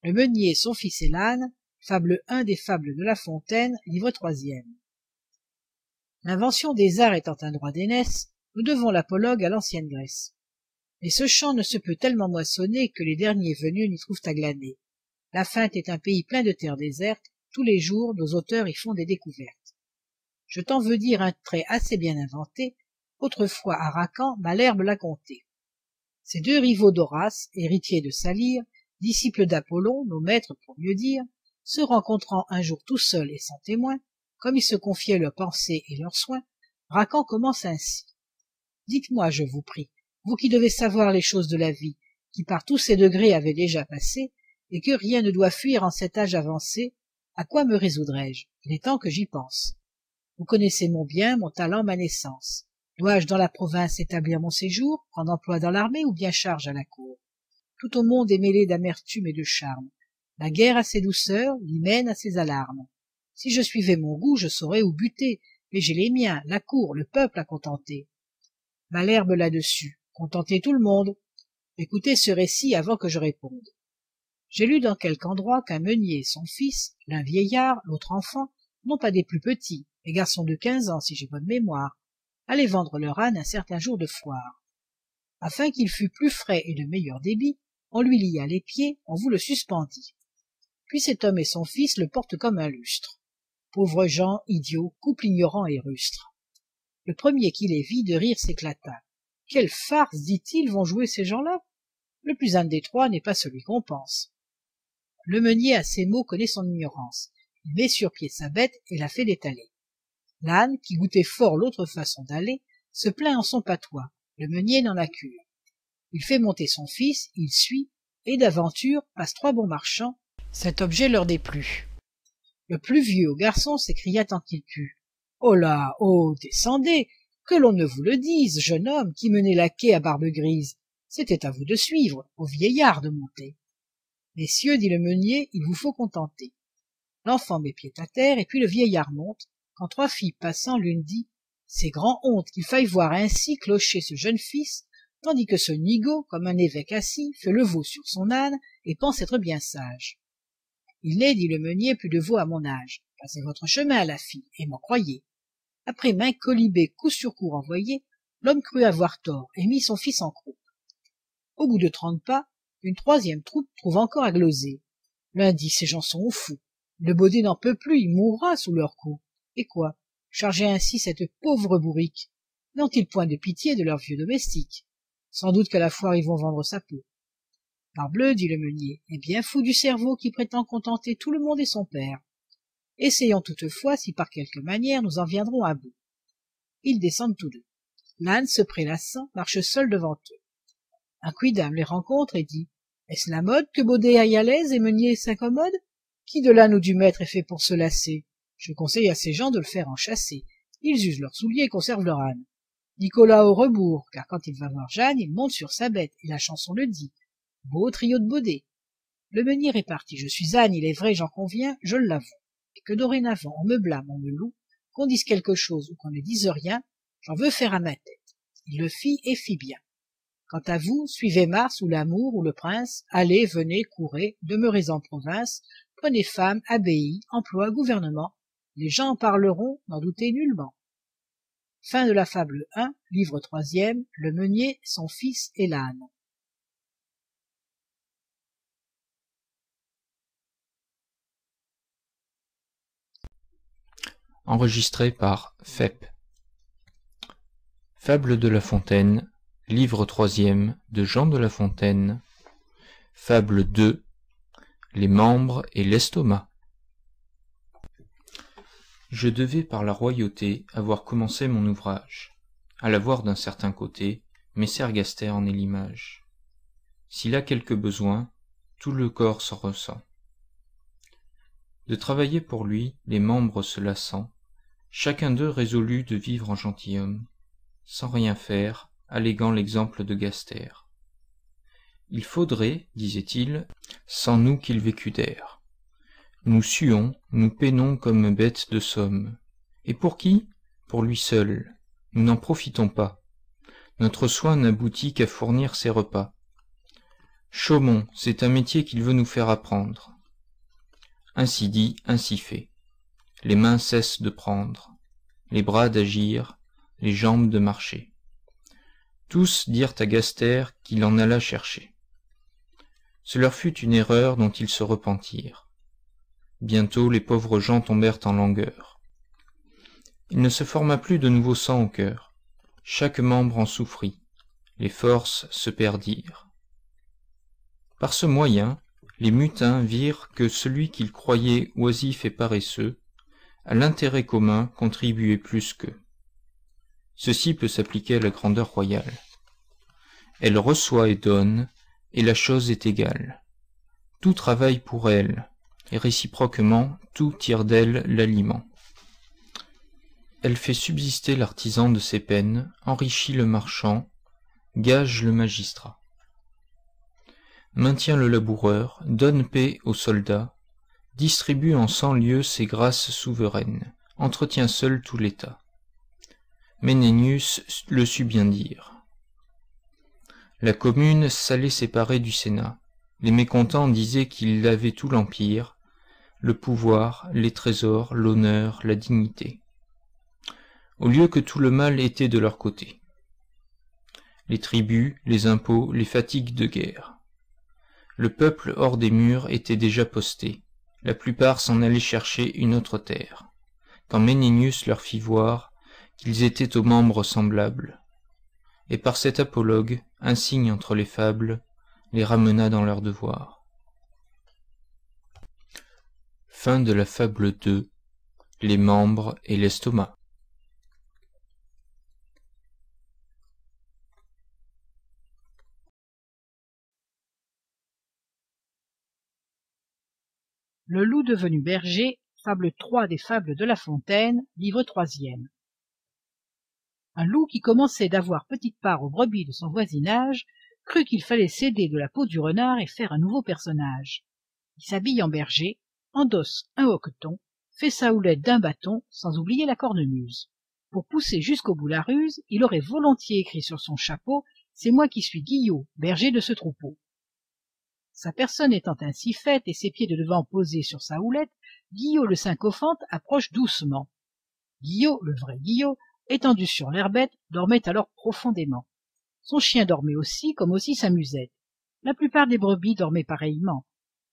Le meunier, son fils et l'âne, fable 1 des fables de La Fontaine, livre 3e. L'invention des arts étant un droit d'aînesse, nous devons l'apologue à l'ancienne Grèce. Mais ce champ ne se peut tellement moissonner que les derniers venus n'y trouvent à glaner. La Feinte est un pays plein de terres désertes, tous les jours nos auteurs y font des découvertes. Je t'en veux dire un trait assez bien inventé, autrefois à Racan, Malherbe l'a conté. Ces deux rivaux d'Horace, héritiers de Salyre, disciples d'Apollon, nos maîtres pour mieux dire, se rencontrant un jour tout seuls et sans témoin, comme ils se confiaient leurs pensées et leurs soins, Racan commence ainsi. Dites-moi, je vous prie, vous qui devez savoir les choses de la vie, qui par tous ces degrés avez déjà passé, et que rien ne doit fuir en cet âge avancé, à quoi me résoudrais-je? Il est temps que j'y pense. Vous connaissez mon bien, mon talent, ma naissance. Dois-je dans la province établir mon séjour, prendre emploi dans l'armée ou bien charge à la cour? Tout au monde est mêlé d'amertume et de charme. La guerre a ses douceurs, l'hymen a ses alarmes. Si je suivais mon goût, je saurais où buter, mais j'ai les miens, la cour, le peuple à contenter. Malherbe là-dessus, contenter tout le monde. Écoutez ce récit avant que je réponde. J'ai lu dans quelque endroit qu'un meunier et son fils, l'un vieillard, l'autre enfant, non pas des plus petits, les garçons de 15 ans si j'ai bonne mémoire, allaient vendre leur âne un certain jour de foire. Afin qu'il fût plus frais et de meilleur débit, on lui lia les pieds, on vous le suspendit. Puis cet homme et son fils le portent comme un lustre. Pauvres gens, idiots, couple ignorant et rustre. Le premier qui les vit de rire s'éclata. Quelle farce, dit-il, vont jouer ces gens-là? Le plus âne des trois n'est pas celui qu'on pense. Le meunier à ces mots connaît son ignorance. Il met sur pied sa bête et la fait détaler. L'âne, qui goûtait fort l'autre façon d'aller, se plaint en son patois. Le meunier n'en a cure. Il fait monter son fils, il suit, et d'aventure passent 3 bons marchands. Cet objet leur déplut. Le plus vieux au garçon s'écria tant qu'il put. Oh là, oh, descendez, que l'on ne vous le dise, jeune homme qui menait la quai à barbe grise. C'était à vous de suivre, au vieillard de monter. Messieurs, dit le meunier, il vous faut contenter. L'enfant met pied à terre, et puis le vieillard monte, quand 3 filles passant, l'une dit, c'est grand honte qu'il faille voir ainsi clocher ce jeune fils, tandis que ce nigaud, comme un évêque assis, fait le veau sur son âne, et pense être bien sage. Il n'est, dit le meunier, plus de veau à mon âge. Passez votre chemin à la fille, et m'en croyez. Après maint colibé coup sur coup renvoyé, l'homme crut avoir tort, et mit son fils en croupe. Au bout de 30 pas, une 3e troupe trouve encore à gloser. L'un dit, ces gens sont fous. Le baudet n'en peut plus, il mourra sous leurs coups. Et quoi? Charger ainsi cette pauvre bourrique? N'ont-ils point de pitié de leur vieux domestique? Sans doute qu'à la foire ils vont vendre sa peau. Parbleu, dit le meunier, est bien fou du cerveau qui prétend contenter tout le monde et son père. Essayons toutefois si par quelque manière nous en viendrons à bout. Ils descendent tous deux. L'âne, se prélassant, marche seul devant eux. Un quidam les rencontre et dit, est-ce la mode que baudet aille à l'aise et meunier s'incommode? Qui de l'âne ou du maître est fait pour se lasser? Je conseille à ces gens de le faire enchasser. Ils usent leurs souliers et conservent leur âne. Nicolas au rebours, car quand il va voir Jeanne, il monte sur sa bête, et la chanson le dit. Beau trio de baudets. Le meunier est parti, je suis âne, il est vrai, j'en conviens, je l'avoue. Et que dorénavant on me blâme, on me loue, qu'on dise quelque chose ou qu'on ne dise rien, j'en veux faire à ma tête. Il le fit et fit bien. Quant à vous, suivez Mars ou l'amour ou le prince, allez, venez, courez, demeurez en province, prenez femme, abbaye, emploi, gouvernement, les gens en parleront, n'en doutez nullement. Fin de la fable 1, livre 3e, le meunier, son fils et l'âne. Enregistré par FEP. Fable de La Fontaine, livre 3e de Jean de La Fontaine. Fable 2. Les membres et l'estomac. Je devais par la royauté avoir commencé mon ouvrage. À la voir d'un certain côté, Messer Gaster en est l'image. S'il a quelque besoin, tout le corps s'en ressent. De travailler pour lui, les membres se lassant, chacun d'eux résolut de vivre en gentilhomme, sans rien faire, alléguant l'exemple de Gaster. Il faudrait, disait-il, sans nous qu'il vécût d'air. Nous suons, nous peinons comme bêtes de somme. Et pour qui? Pour lui seul. Nous n'en profitons pas. Notre soin n'aboutit qu'à fournir ses repas. Chaumont, c'est un métier qu'il veut nous faire apprendre. » Ainsi dit, ainsi fait. Les mains cessent de prendre, les bras d'agir, les jambes de marcher. Tous dirent à Gaster qu'il en alla chercher. Ce leur fut une erreur dont ils se repentirent. Bientôt les pauvres gens tombèrent en langueur. Il ne se forma plus de nouveau sang au cœur. Chaque membre en souffrit. Les forces se perdirent. Par ce moyen, les mutins virent que celui qu'ils croyaient oisif et paresseux, à l'intérêt commun contribuait plus qu'eux. Ceci peut s'appliquer à la grandeur royale. Elle reçoit et donne, et la chose est égale. Tout travaille pour elle, et réciproquement tout tire d'elle l'aliment. Elle fait subsister l'artisan de ses peines, enrichit le marchand, gage le magistrat. Maintient le laboureur, donne paix aux soldats, distribue en 100 lieues ses grâces souveraines, entretient seul tout l'État. Ménénius le sut bien dire. La commune s'allait séparer du Sénat. Les mécontents disaient qu'il avait tout l'empire, le pouvoir, les trésors, l'honneur, la dignité. Au lieu que tout le mal était de leur côté. Les tributs, les impôts, les fatigues de guerre. Le peuple hors des murs était déjà posté. La plupart s'en allaient chercher une autre terre, quand Ménénius leur fit voir qu'ils étaient aux membres semblables, et par cet apologue, insigne entre les fables, les ramena dans leur devoir. Fin de la fable 2. Les membres et l'estomac. Le loup devenu berger, fable 3 des fables de La Fontaine, livre 3e. Un loup qui commençait d'avoir petite part aux brebis de son voisinage crut qu'il fallait céder de la peau du renard et faire un nouveau personnage. Il s'habille en berger, endosse un hoqueton, fait sa houlette d'un bâton, sans oublier la cornemuse. Pour pousser jusqu'au bout la ruse, il aurait volontiers écrit sur son chapeau « C'est moi qui suis Guillot, berger de ce troupeau ». Sa personne étant ainsi faite et ses pieds de devant posés sur sa houlette, Guillot le sycophante approche doucement. Guillot, le vrai Guillot, étendu sur l'herbette, dormait alors profondément. Son chien dormait aussi, comme aussi sa musette. La plupart des brebis dormaient pareillement.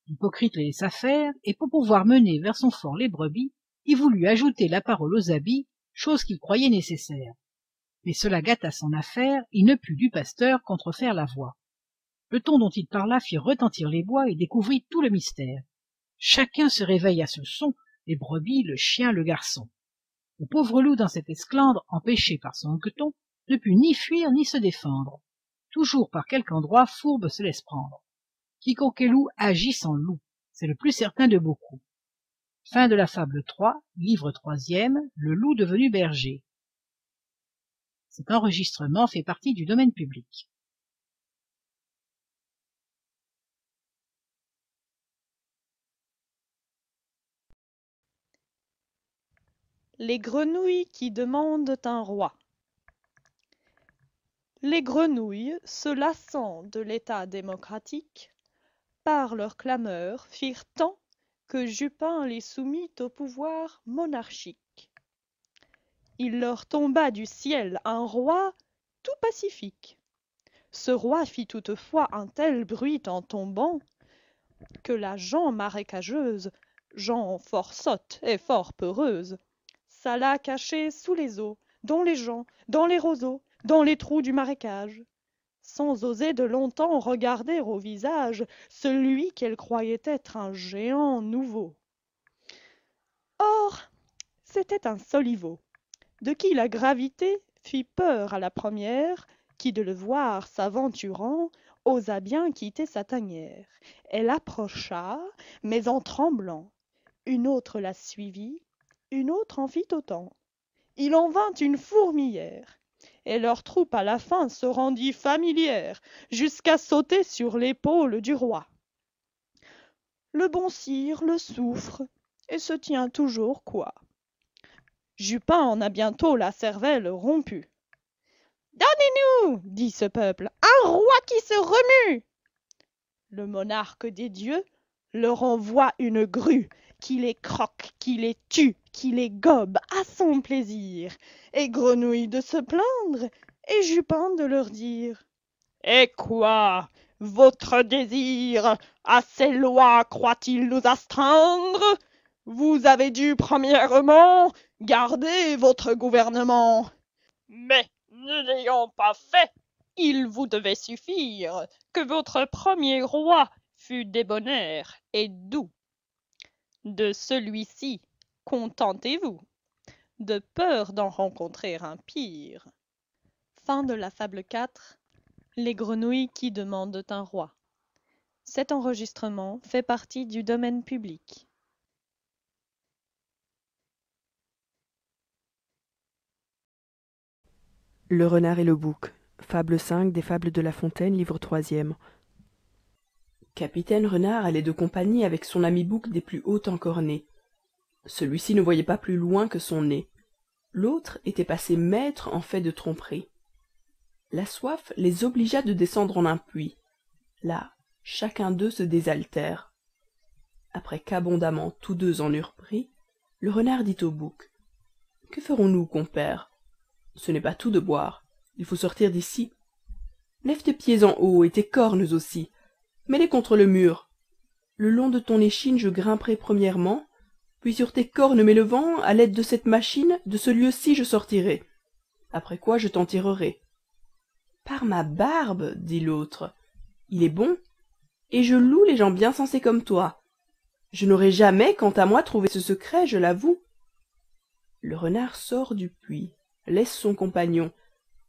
L'hypocrite les laissa faire, et pour pouvoir mener vers son fort les brebis, il voulut ajouter la parole aux habits, chose qu'il croyait nécessaire. Mais cela gâta son affaire, il ne put du pasteur contrefaire la voix. Le ton dont il parla fit retentir les bois et découvrit tout le mystère. Chacun se réveille à ce son, les brebis, le chien, le garçon. Le pauvre loup, dans cette esclandre, empêché par son hoqueton, ne put ni fuir ni se défendre. Toujours par quelque endroit Fourbe se laisse prendre. Quiconque est loup agit sans loup, c'est le plus certain de beaucoup. Fin de la fable 3, livre 3e, le loup devenu berger. Cet enregistrement fait partie du domaine public. Les grenouilles qui demandent un roi. Les grenouilles, se lassant de l'état démocratique, par leurs clameurs firent tant que Jupin les soumit au pouvoir monarchique. Il leur tomba du ciel un roi tout pacifique. Ce roi fit toutefois un tel bruit en tombant que la gent marécageuse, gent fort sotte et fort peureuse, s'alla cacher sous les eaux, dans les champs, dans les roseaux, dans les trous du marécage, sans oser de longtemps regarder au visage celui qu'elle croyait être un géant nouveau. Or, c'était un soliveau, de qui la gravité fit peur à la première, qui de le voir s'aventurant, osa bien quitter sa tanière. Elle approcha, mais en tremblant. Une autre la suivit, une autre en fit autant. Il en vint une fourmilière, et leur troupe à la fin se rendit familière, jusqu'à sauter sur l'épaule du roi. Le bon sire le souffre, et se tient toujours coi. Jupin en a bientôt la cervelle rompue. « Donnez-nous, dit ce peuple, un roi qui se remue !» Le monarque des dieux leur envoie une grue qui les croque, qui les tue, qui les gobe à son plaisir, et Grenouille de se plaindre, et Jupin de leur dire: Et quoi? Votre désir à ces lois croit-il nous astreindre? Vous avez dû premièrement garder votre gouvernement. Mais ne l'ayant pas fait, il vous devait suffire que votre premier roi fût débonnaire et doux. De celui-ci contentez-vous, de peur d'en rencontrer un pire. Fin de la fable 4. Les grenouilles qui demandent un roi. Cet enregistrement fait partie du domaine public. Le renard et le bouc. Fable 5 des Fables de La Fontaine, livre 3e. Capitaine Renard allait de compagnie avec son ami Bouc des plus hauts encornés. Celui-ci ne voyait pas plus loin que son nez. L'autre était passé maître en fait de tromperie. La soif les obligea de descendre en un puits. Là, chacun d'eux se désaltère. Après qu'abondamment tous deux en eurent pris, le renard dit au bouc: Que ferons-nous, compère? Ce n'est pas tout de boire, il faut sortir d'ici. Lève tes pieds en haut et tes cornes aussi, mets-les contre le mur. Le long de ton échine je grimperai premièrement, puis sur tes cornes m'élevant, à l'aide de cette machine, de ce lieu-ci je sortirai. Après quoi je t'en tirerai. Par ma barbe, dit l'autre, il est bon, et je loue les gens bien sensés comme toi. Je n'aurais jamais, quant à moi, trouvé ce secret, je l'avoue. Le renard sort du puits, laisse son compagnon,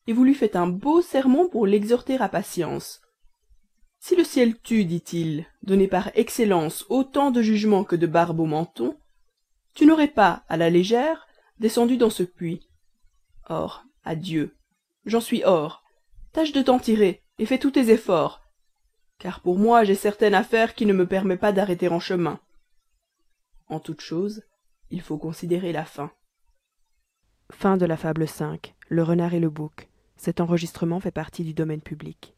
et vous lui faites un beau sermon pour l'exhorter à patience. Si le ciel t'eût, dit-il, donné par excellence autant de jugement que de barbe au menton, tu n'aurais pas, à la légère, descendu dans ce puits. Or, adieu, j'en suis hors. Tâche de t'en tirer, et fais tous tes efforts, car pour moi j'ai certaine affaire qui ne me permet pas d'arrêter en chemin. En toute chose, il faut considérer la fin. Fin de la fable 5. Le renard et le bouc. Cet enregistrement fait partie du domaine public.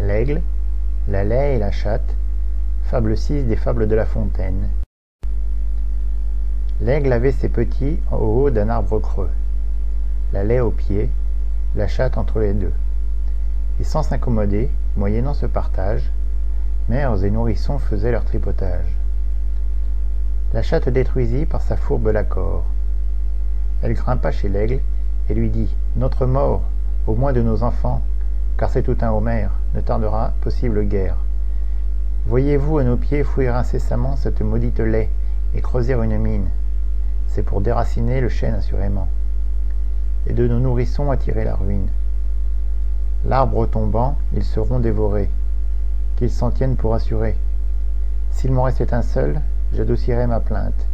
L'aigle, la laie et la chatte. Fable 6 des Fables de La Fontaine. L'aigle avait ses petits au haut d'un arbre creux, la laie au pied, la chatte entre les deux. Et sans s'incommoder, moyennant ce partage, mères et nourrissons faisaient leur tripotage. La chatte détruisit par sa fourbe l'accord. Elle grimpa chez l'aigle et lui dit: Notre mort, au moins de nos enfants, car c'est tout un Homère, ne tardera possible guère. Voyez-vous à nos pieds fouiller incessamment cette maudite laie et creuser une mine? C'est pour déraciner le chêne assurément, et de nos nourrissons attirer la ruine. L'arbre tombant, ils seront dévorés, qu'ils s'en tiennent pour assurés. S'il m'en restait un seul, j'adoucirais ma plainte.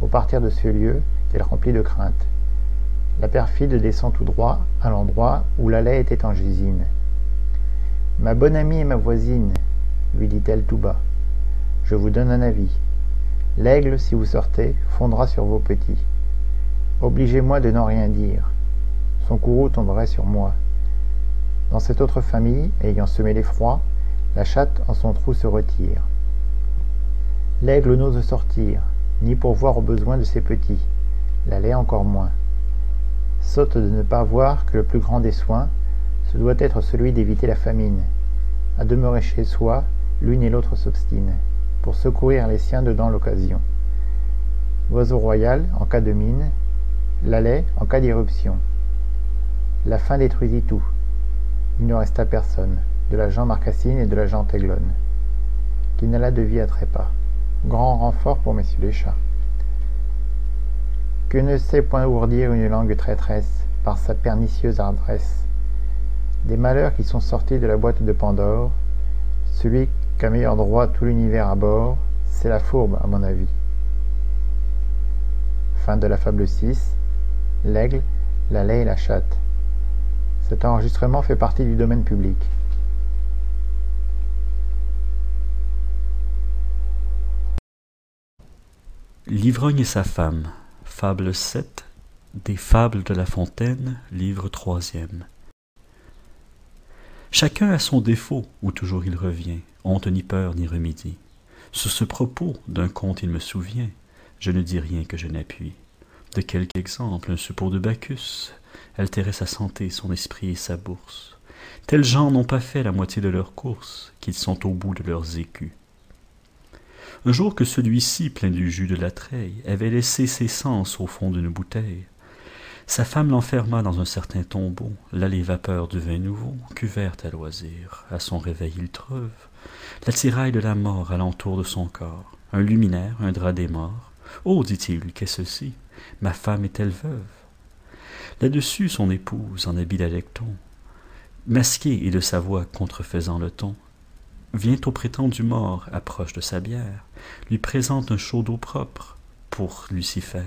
Au partir de ce lieu, qu'elle remplit de crainte, la perfide descend tout droit à l'endroit où la laie était en gésine. Ma bonne amie et ma voisine, lui dit-elle tout bas, je vous donne un avis. L'aigle, si vous sortez, fondra sur vos petits. Obligez-moi de n'en rien dire. Son courroux tomberait sur moi. Dans cette autre famille, ayant semé l'effroi, la chatte en son trou se retire. L'aigle n'ose sortir, ni pourvoir aux besoins de ses petits, la laie encore moins. Sotte de ne pas voir que le plus grand des soins, ce doit être celui d'éviter la famine. À demeurer chez soi, l'une et l'autre s'obstinent, pour secourir les siens dedans l'occasion. Oiseau royal en cas de mine, la laie en cas d'irruption. La faim détruisit tout. Il ne resta personne, de la gent Marcassine et de la gent Aiglonne, qui n'alla de vie à trépas. Grand renfort pour messieurs les chats. Que ne sait point ourdir une langue traîtresse par sa pernicieuse adresse. Des malheurs qui sont sortis de la boîte de Pandore, celui qu'à meilleur droit tout l'univers à bord, c'est la fourbe, à mon avis. Fin de la fable 6. L'aigle, la laie et la chatte. Cet enregistrement fait partie du domaine public. L'ivrogne et sa femme. Fable 7 des Fables de La Fontaine, livre 3e. Chacun a son défaut, où toujours il revient, honte ni peur ni remédie. Sur ce propos, d'un conte il me souvient, je ne dis rien que je n'appuie. De quelque exemple, un suppôt de Bacchus altérait sa santé, son esprit et sa bourse. Tels gens n'ont pas fait la moitié de leur course, qu'ils sont au bout de leurs écus. Un jour que celui-ci, plein du jus de la treille, avait laissé ses sens au fond d'une bouteille, sa femme l'enferma dans un certain tombeau. Là les vapeurs du vin nouveau cuvèrent à loisir. À son réveil il treuve l'attirail de la mort alentour de son corps. Un luminaire, un drap des morts. « Oh, dit-il, qu'est-ce ceci? Ma femme est-elle veuve? » Là-dessus son épouse, en habit d'Alecton, masquée et de sa voix contrefaisant le ton, vient au prétendu mort, approche de sa bière, lui présente un chaud d'eau propre pour Lucifer.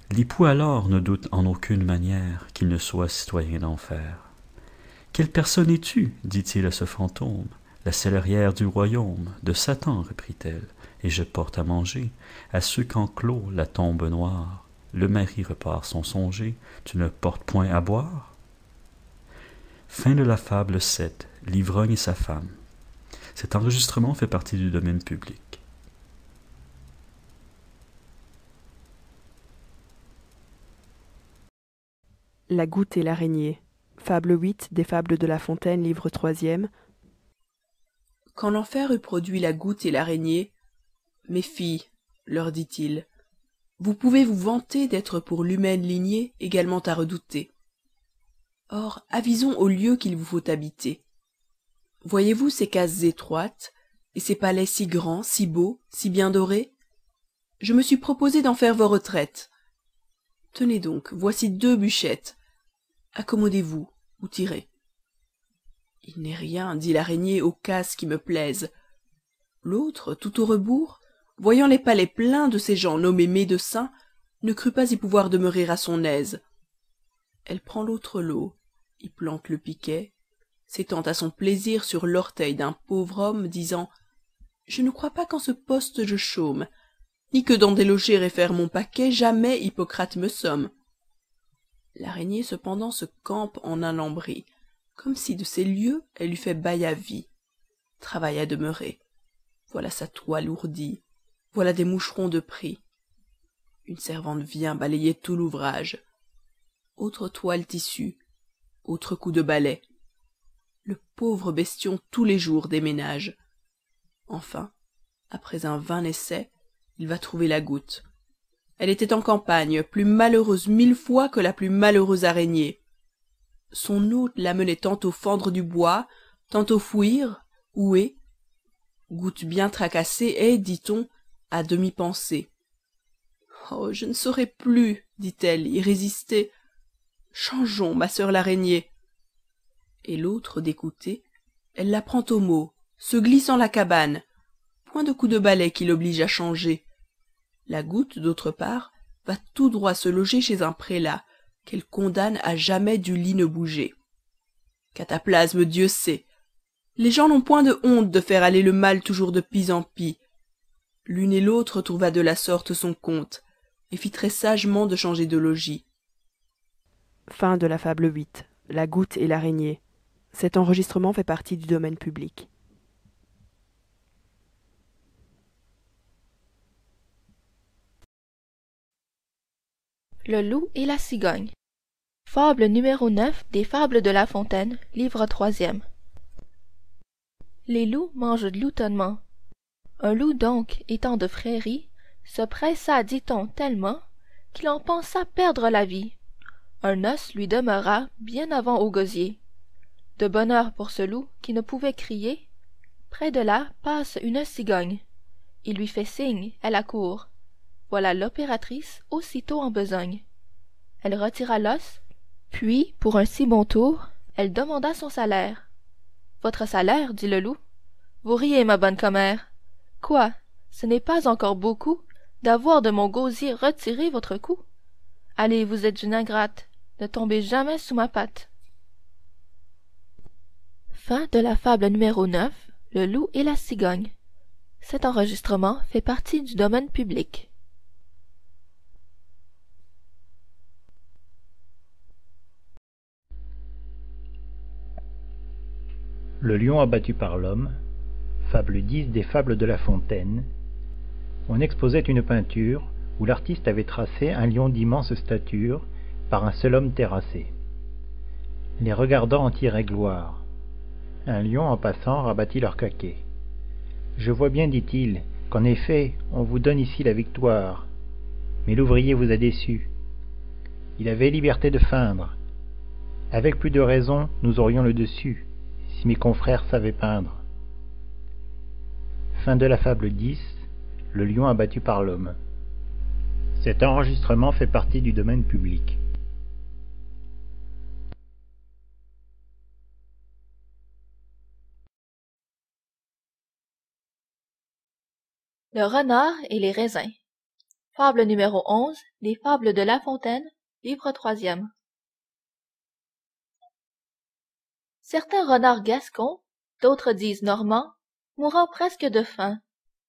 L'époux alors ne doute en aucune manière qu'il ne soit citoyen d'enfer. « Quelle personne es-tu? dit-il à ce fantôme. « La cellérière du royaume, de Satan, reprit-elle, et je porte à manger à ceux qu'enclôt la tombe noire. Le mari repart sans songer, tu ne portes point à boire? » Fin de la fable 7, l'ivrogne et sa femme. Cet enregistrement fait partie du domaine public. La goutte et l'araignée. Fable 8 des Fables de La Fontaine, livre 3e. Quand l'enfer eut produit la goutte et l'araignée, « Mes filles, leur dit-il, vous pouvez vous vanter d'être pour l'humaine lignée également à redouter. Or, avisons au lieu qu'il vous faut habiter. Voyez-vous ces cases étroites, et ces palais si grands, si beaux, si bien dorés? Je me suis proposé d'en faire vos retraites. Tenez donc, voici 2 bûchettes. Accommodez-vous, ou tirez. » Il n'est rien, dit l'araignée, aux cases qui me plaisent. L'autre, tout au rebours, voyant les palais pleins de ces gens nommés médecins, ne crut pas y pouvoir demeurer à son aise. Elle prend l'autre lot, y plante le piquet, s'étend à son plaisir sur l'orteil d'un pauvre homme, disant « Je ne crois pas qu'en ce poste je chôme, ni que d'en déloger et faire mon paquet, jamais Hippocrate me somme. » L'araignée cependant se campe en un lambris, comme si de ces lieux elle eût fait bail à vie. Travail à demeurer. Voilà sa toile ourdie, voilà des moucherons de prix. Une servante vient balayer tout l'ouvrage. Autre toile tissue, autre coup de balai. Le pauvre bestion tous les jours déménage. Enfin, après un vain essai, il va trouver la goutte. Elle était en campagne, plus malheureuse 1000 fois que la plus malheureuse araignée. Son hôte la menait tantôt fendre du bois, tantôt fouir, ouer. Goutte bien tracassée est, dit-on, à demi pensée. « Oh, je ne saurais plus, dit-elle, y résister. Changeons, ma sœur l'araignée. » Et l'autre, d'écouter, elle la prend au mot, se glisse en la cabane. Point de coup de balai qui l'oblige à changer. La goutte, d'autre part, va tout droit se loger chez un prélat, qu'elle condamne à jamais du lit ne bouger. Cataplasme, Dieu sait. Les gens n'ont point de honte de faire aller le mal toujours de pis en pis. L'une et l'autre trouva de la sorte son compte, et fit très sagement de changer de logis. Fin de la fable 8. La goutte et l'araignée. Cet enregistrement fait partie du domaine public. Le loup et la cigogne. Fable numéro 9 des Fables de La Fontaine, livre 3e. Les loups mangent gloutonnement. Un loup donc, étant de Frérie, se pressa, dit-on, tellement, qu'il en pensa perdre la vie. Un os lui demeura bien avant au gosier. De bonne heure pour ce loup qui ne pouvait crier. Près de là passe une cigogne. Il lui fait signe, elle accourt. Voilà l'opératrice aussitôt en besogne. Elle retira l'os, puis, pour un si bon tour, elle demanda son salaire. « Votre salaire, dit le loup. Vous riez, ma bonne commère. Quoi, ce n'est pas encore beaucoup d'avoir de mon gosier retiré votre cou? Allez, vous êtes une ingrate, ne tombez jamais sous ma patte. » Fin de la fable numéro 9, le loup et la cigogne. Cet enregistrement fait partie du domaine public. Le lion abattu par l'homme, fable 10 des fables de La Fontaine. On exposait une peinture où l'artiste avait tracé un lion d'immense stature par un seul homme terrassé. Les regardants en tiraient gloire. Un lion en passant rabattit leur caquet. « Je vois bien, dit-il, qu'en effet, on vous donne ici la victoire. Mais l'ouvrier vous a déçu. Il avait liberté de feindre. Avec plus de raison, nous aurions le dessus, si mes confrères savaient peindre. » Fin de la fable 10, le lion abattu par l'homme. Cet enregistrement fait partie du domaine public. Le renard et les raisins. Fable numéro 11 des fables de La Fontaine, livre 3e. Certains renards gascons, d'autres disent normands, mourant presque de faim,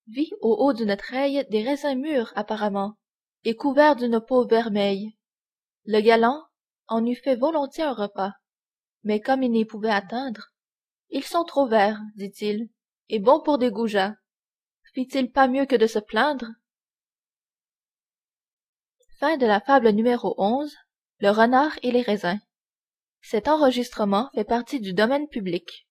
vit au haut d'une treille des raisins mûrs apparemment, et couverts d'une peau vermeille. Le galant en eût fait volontiers un repas, mais comme il n'y pouvait atteindre, ils sont trop verts, dit-il, et bons pour des goujats. Fit-il pas mieux que de se plaindre? Fin de la fable numéro 11, le renard et les raisins. Cet enregistrement fait partie du domaine public.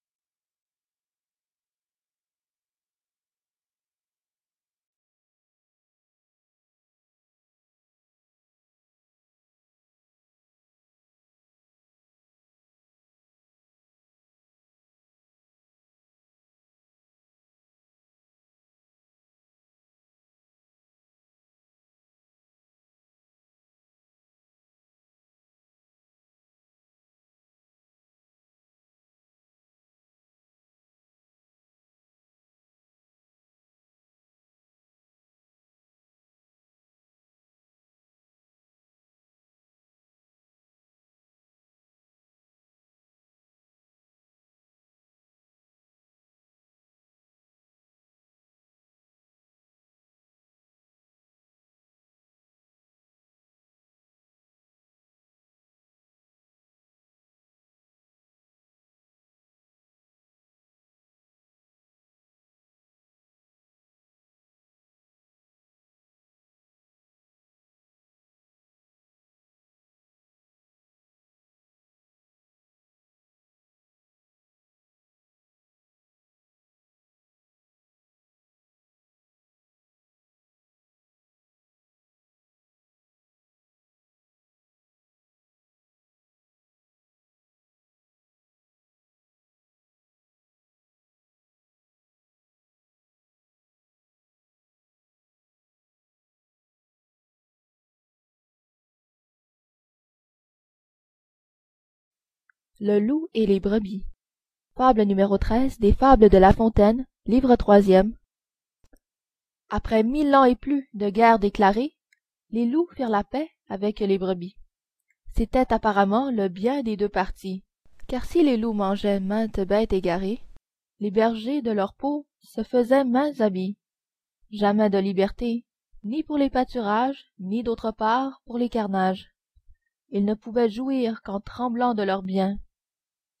Le loup et les brebis. Fable numéro 13 des fables de La Fontaine, livre 3e. Après 1000 ans et plus de guerre déclarée, les loups firent la paix avec les brebis. C'était apparemment le bien des deux parties, car si les loups mangeaient maintes bêtes égarées, les bergers de leur peau se faisaient maints habits. Jamais de liberté, ni pour les pâturages, ni d'autre part pour les carnages. Ils ne pouvaient jouir qu'en tremblant de leurs biens.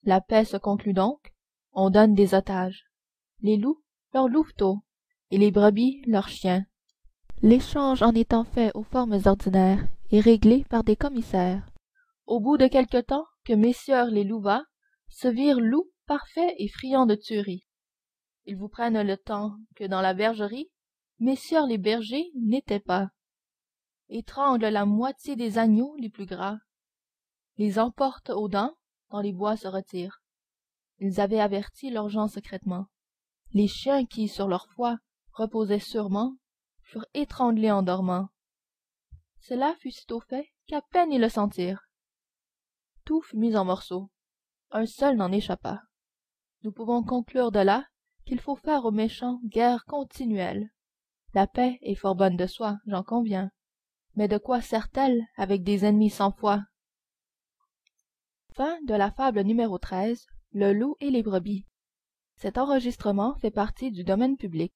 La paix se conclut donc, on donne des otages. Les loups, leurs louveteaux, et les brebis, leurs chiens. L'échange en étant fait aux formes ordinaires et réglé par des commissaires. Au bout de quelque temps que messieurs les louvats se virent loups parfaits et friands de tuerie. Ils vous prennent le temps que dans la bergerie, messieurs les bergers n'étaient pas. Étranglent la moitié des agneaux les plus gras. Les emportent aux dents, dans les bois se retirent. Ils avaient averti leurs gens secrètement. Les chiens qui, sur leur foi, reposaient sûrement, furent étranglés en dormant. Cela fut sitôt fait qu'à peine ils le sentirent. Tout fut mis en morceaux. Un seul n'en échappa. Nous pouvons conclure de là qu'il faut faire aux méchants guerre continuelle. La paix est fort bonne de soi, j'en conviens. Mais de quoi sert-elle avec des ennemis sans foi? Fin de la fable numéro 13, le loup et les brebis. Cet enregistrement fait partie du domaine public.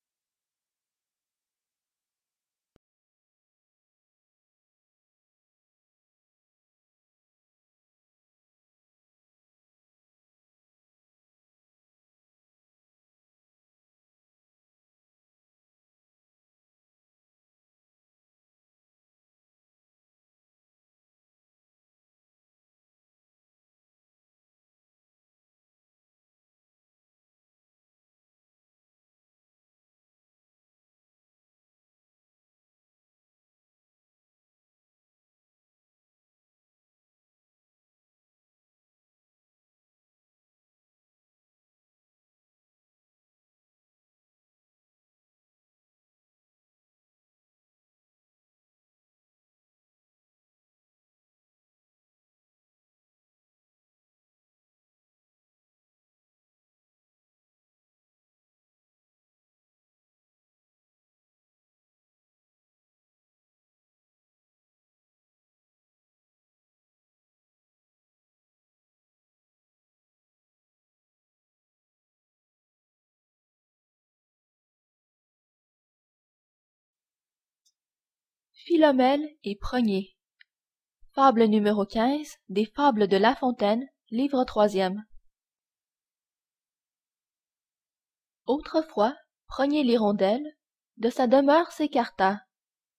Philomèle et Progné. Fable numéro 15 des Fables de La Fontaine, livre 3e. Autrefois, Progné l'Hirondelle, de sa demeure s'écarta,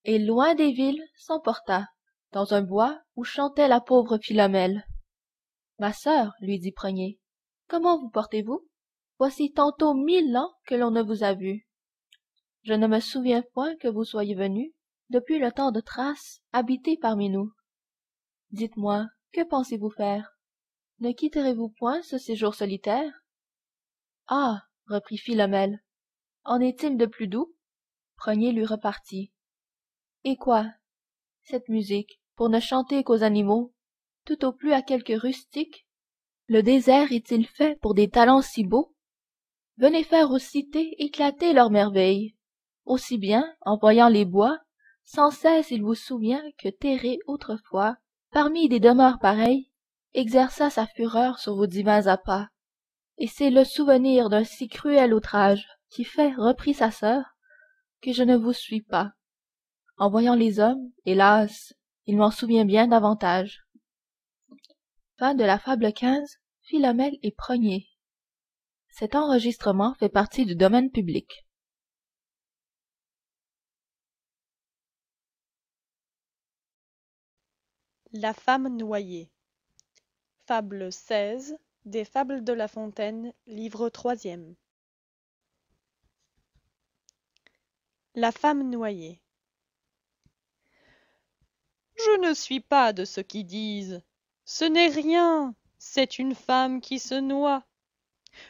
et loin des villes s'emporta, dans un bois où chantait la pauvre Philomèle. Ma sœur, lui dit Progné, comment vous portez-vous? Voici tantôt 1000 ans que l'on ne vous a vue. Je ne me souviens point que vous soyez venue, depuis le temps de Thrace, habiter parmi nous. Dites-moi, que pensez-vous faire? Ne quitterez-vous point ce séjour solitaire? Ah, reprit Philomèle, en est-il de plus doux? Progné lui repartit. Et quoi? Cette musique, pour ne chanter qu'aux animaux, tout au plus à quelques rustiques? Le désert est-il fait pour des talents si beaux? Venez faire aux cités éclater leurs merveilles. Aussi bien, en voyant les bois, sans cesse il vous souvient que Thérée autrefois, parmi des demeures pareilles, exerça sa fureur sur vos divins appas. Et c'est le souvenir d'un si cruel outrage qui fait, reprit sa sœur, que je ne vous suis pas. En voyant les hommes, hélas, il m'en souvient bien davantage. Fin de la fable 15, Philomèle et Progné. Cet enregistrement fait partie du domaine public. La femme noyée. Fable 16 des Fables de La Fontaine, livre 3e. La femme noyée. Je ne suis pas de ceux qui disent « Ce n'est rien, c'est une femme qui se noie ».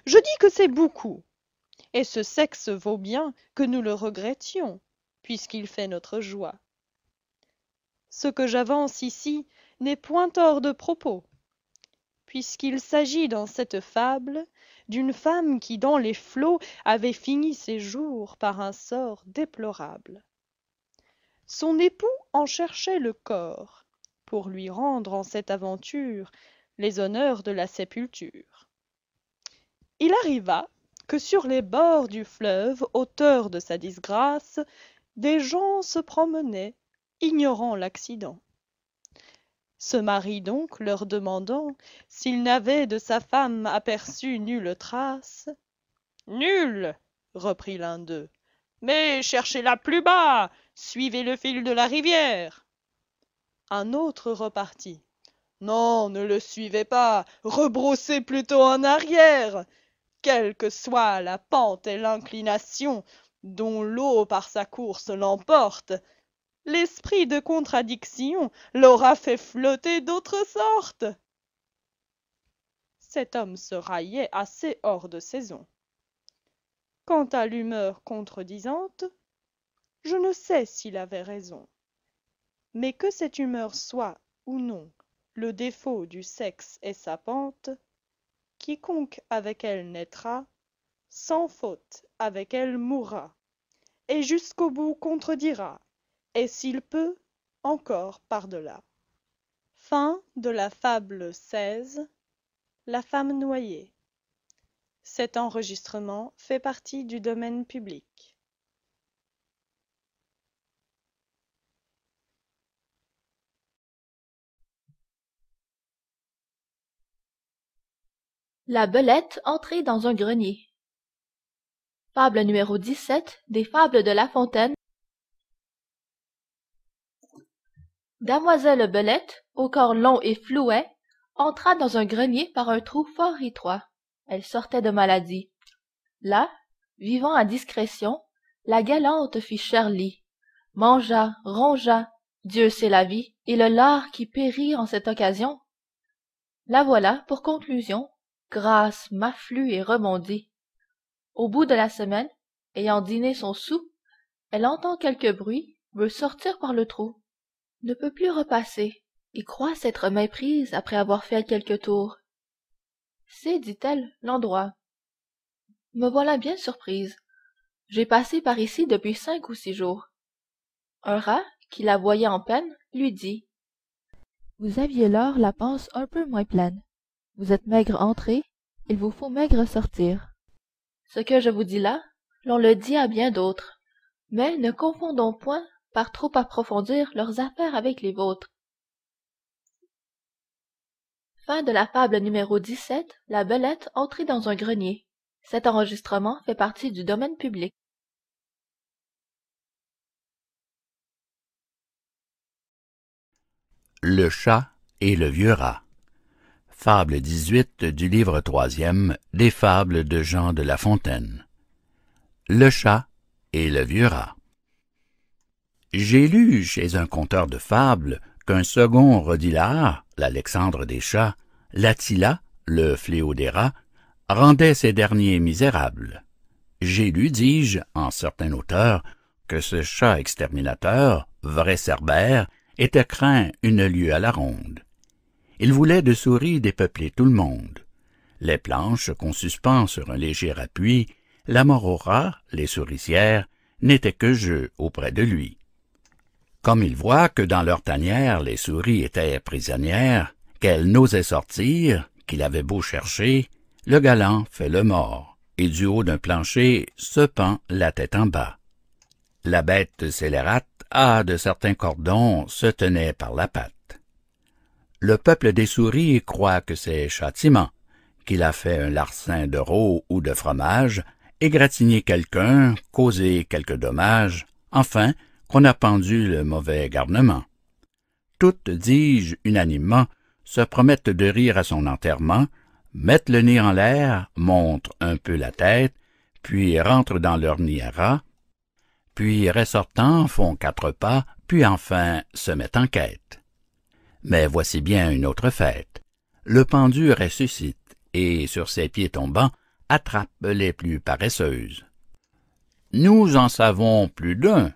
Je dis que c'est beaucoup, et ce sexe vaut bien que nous le regrettions, puisqu'il fait notre joie. Ce que j'avance ici n'est point hors de propos, puisqu'il s'agit dans cette fable d'une femme qui dans les flots avait fini ses jours par un sort déplorable. Son époux en cherchait le corps, pour lui rendre en cette aventure les honneurs de la sépulture. Il arriva que sur les bords du fleuve, auteur de sa disgrâce, des gens se promenaient, ignorant l'accident. Ce mari donc leur demandant s'il n'avait de sa femme aperçu nulle trace. « Nulle, reprit l'un d'eux, mais cherchez-la plus bas, suivez le fil de la rivière. Un autre repartit. Non, ne le suivez pas, rebroussez plutôt en arrière. Quelle que soit la pente et l'inclination dont l'eau par sa course l'emporte, l'esprit de contradiction l'aura fait flotter d'autre sorte. Cet homme se raillait assez hors de saison. Quant à l'humeur contredisante, je ne sais s'il avait raison. Mais que cette humeur soit, ou non, le défaut du sexe et sa pente, quiconque avec elle naîtra, sans faute avec elle mourra, et jusqu'au bout contredira, et s'il peut, encore par-delà. Fin de la fable 16, La femme noyée. Cet enregistrement fait partie du domaine public. La belette entrée dans un grenier. Fable numéro 17 des Fables de La Fontaine. Damoiselle Belette, au corps long et flouet, entra dans un grenier par un trou fort étroit. Elle sortait de maladie. Là, vivant à discrétion, la galante fit cher lit, mangea, rongea, Dieu sait la vie, et le lard qui périt en cette occasion. La voilà, pour conclusion, grasse, maflue et rebondie. Au bout de la semaine, ayant dîné son sou, elle entend quelque bruit, veut sortir par le trou, ne peut plus repasser, et croit s'être méprise après avoir fait quelques tours. C'est, dit-elle, l'endroit. Me voilà bien surprise. J'ai passé par ici depuis 5 ou 6 jours. Un rat, qui la voyait en peine, lui dit « Vous aviez lors la panse un peu moins pleine. Vous êtes maigre entrée, il vous faut maigre sortir. Ce que je vous dis là, l'on le dit à bien d'autres, mais ne confondons point par trop approfondir leurs affaires avec les vôtres. Fin de la fable numéro 17, La Belette entrée dans un grenier. Cet enregistrement fait partie du domaine public. Le chat et le vieux rat. Fable 18 du livre 3e des fables de Jean de La Fontaine. Le chat et le vieux rat. J'ai lu chez un conteur de fables qu'un second Rodilard, l'Alexandre des chats, l'Attila, le fléau des rats, rendait ces derniers misérables. J'ai lu, dis-je, en certain auteur, que ce chat exterminateur, vrai Cerbère, était craint une lieue à la ronde. Il voulait de souris dépeupler tout le monde. Les planches qu'on suspend sur un léger appui, la mort aux rats, les souricières, n'étaient que jeu auprès de lui. Comme il voit que dans leur tanière les souris étaient prisonnières, qu'elles n'osaient sortir, qu'il avait beau chercher, le galant fait le mort, et du haut d'un plancher se pend la tête en bas. La bête scélérate a de certains cordons se tenait par la patte. Le peuple des souris croit que c'est châtiment, qu'il a fait un larcin de veau ou de fromage, égratigné quelqu'un, causé quelque dommage, enfin, qu'on a pendu le mauvais garnement. Toutes, dis-je, unanimement, se promettent de rire à son enterrement, mettent le nez en l'air, montrent un peu la tête, puis rentrent dans leur nid à rats, puis ressortant font 4 pas, puis enfin se mettent en quête. Mais voici bien une autre fête. Le pendu ressuscite, et sur ses pieds tombants, attrape les plus paresseuses. « Nous en savons plus d'un, »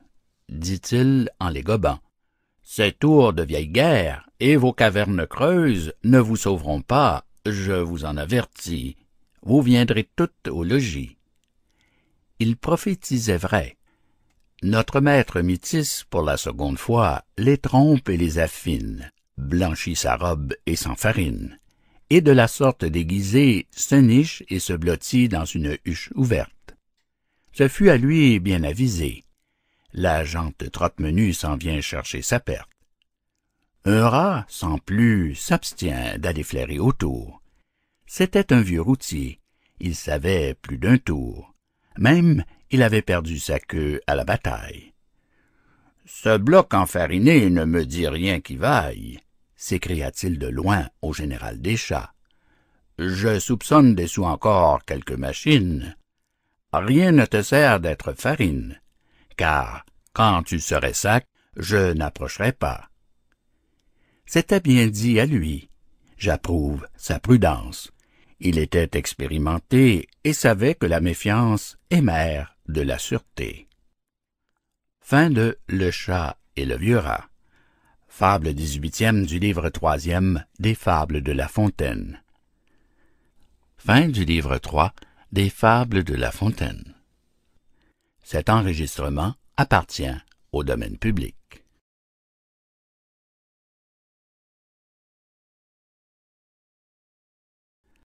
dit-il en les gobant. « Ces tours de vieille guerre et vos cavernes creuses ne vous sauveront pas, je vous en avertis. Vous viendrez toutes au logis. » Il prophétisait vrai. Notre maître Métis, pour la seconde fois, les trompe et les affine, blanchit sa robe et s'enfarine, et de la sorte déguisé se niche et se blottit dans une huche ouverte. Ce fut à lui bien avisé. La jante trotte-menu s'en vient chercher sa perte. Un rat, sans plus, s'abstient d'aller flairer autour. C'était un vieux routier, il savait plus d'un tour. Même, il avait perdu sa queue à la bataille. « Ce bloc enfariné ne me dit rien qui vaille, » s'écria-t-il de loin au général des chats. « Je soupçonne dessous encore quelques machines. Rien ne te sert d'être farine, car, quand tu serais sac, je n'approcherai pas. » C'était bien dit à lui. J'approuve sa prudence. Il était expérimenté et savait que la méfiance est mère de la sûreté. Fin de Le chat et le vieux rat. Fable 18e du livre 3e des fables de La Fontaine. Fin du livre 3 des fables de La Fontaine. Cet enregistrement appartient au domaine public.